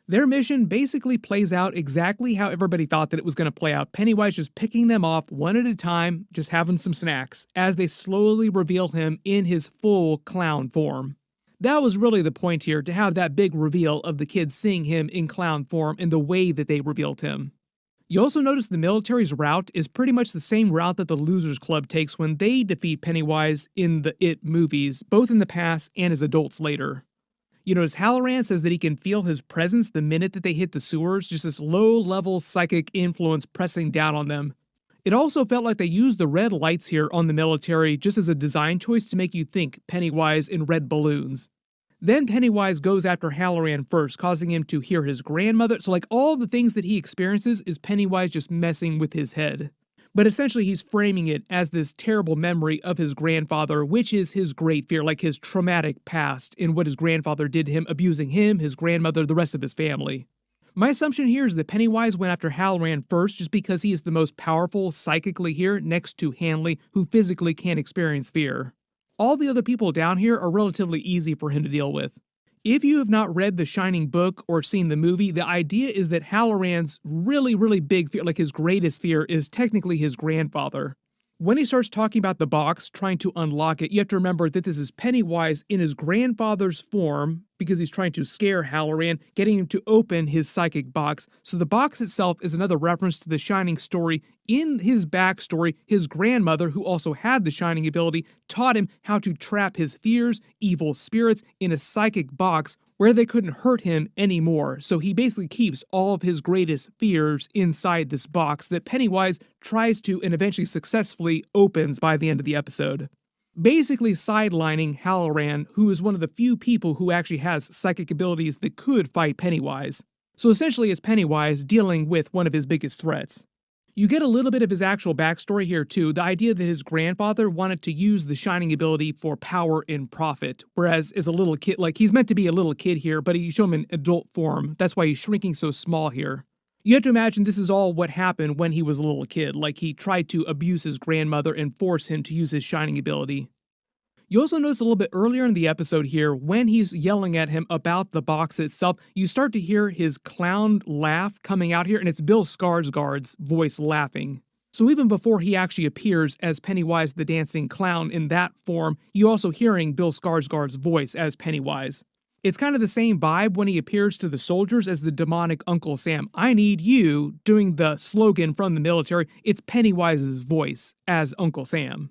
Their mission basically plays out exactly how everybody thought that it was going to play out. Pennywise just picking them off one at a time, just having some snacks, as they slowly reveal him in his full clown form. That was really the point here, to have that big reveal of the kids seeing him in clown form in the way that they revealed him. You also notice the military's route is pretty much the same route that the Losers Club takes when they defeat Pennywise in the It movies, both in the past and as adults later. You notice Halloran says that he can feel his presence the minute that they hit the sewers, just this low-level psychic influence pressing down on them. It also felt like they used the red lights here on the military just as a design choice to make you think Pennywise in red balloons. Then Pennywise goes after Halloran first, causing him to hear his grandmother, so like all the things that he experiences is Pennywise just messing with his head. But essentially he's framing it as this terrible memory of his grandfather, which is his great fear, like his traumatic past in what his grandfather did to him, abusing him, his grandmother, the rest of his family. My assumption here is that Pennywise went after Halloran first just because he is the most powerful psychically here next to Hanley, who physically can't experience fear. All the other people down here are relatively easy for him to deal with. If you have not read The Shining book or seen the movie, the idea is that Halloran's really big fear, like his greatest fear, is technically his grandfather. When he starts talking about the box, trying to unlock it, you have to remember that this is Pennywise in his grandfather's form, because he's trying to scare Halloran, getting him to open his psychic box. So the box itself is another reference to the Shining story. In his backstory, his grandmother, who also had the Shining ability, taught him how to trap his fears, evil spirits, in a psychic box where they couldn't hurt him anymore. So he basically keeps all of his greatest fears inside this box that Pennywise tries to and eventually successfully opens by the end of the episode. Basically sidelining Halloran, who is one of the few people who actually has psychic abilities that could fight Pennywise. So essentially it's Pennywise dealing with one of his biggest threats. You get a little bit of his actual backstory here too, the idea that his grandfather wanted to use the Shining ability for power and profit, whereas as a little kid, like he's meant to be a little kid here, but you show him in adult form, that's why he's shrinking so small here. You have to imagine this is all what happened when he was a little kid, like he tried to abuse his grandmother and force him to use his Shining ability. You also notice a little bit earlier in the episode here, when he's yelling at him about the box itself, you start to hear his clown laugh coming out here, and it's Bill Skarsgård's voice laughing. So even before he actually appears as Pennywise the Dancing Clown in that form, you're also hearing Bill Skarsgård's voice as Pennywise. It's kind of the same vibe when he appears to the soldiers as the demonic Uncle Sam. I need you, doing the slogan from the military. It's Pennywise's voice as Uncle Sam.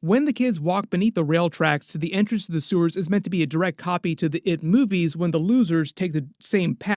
When the kids walk beneath the rail tracks to the entrance to the sewers is meant to be a direct copy to the It movies when the losers take the same path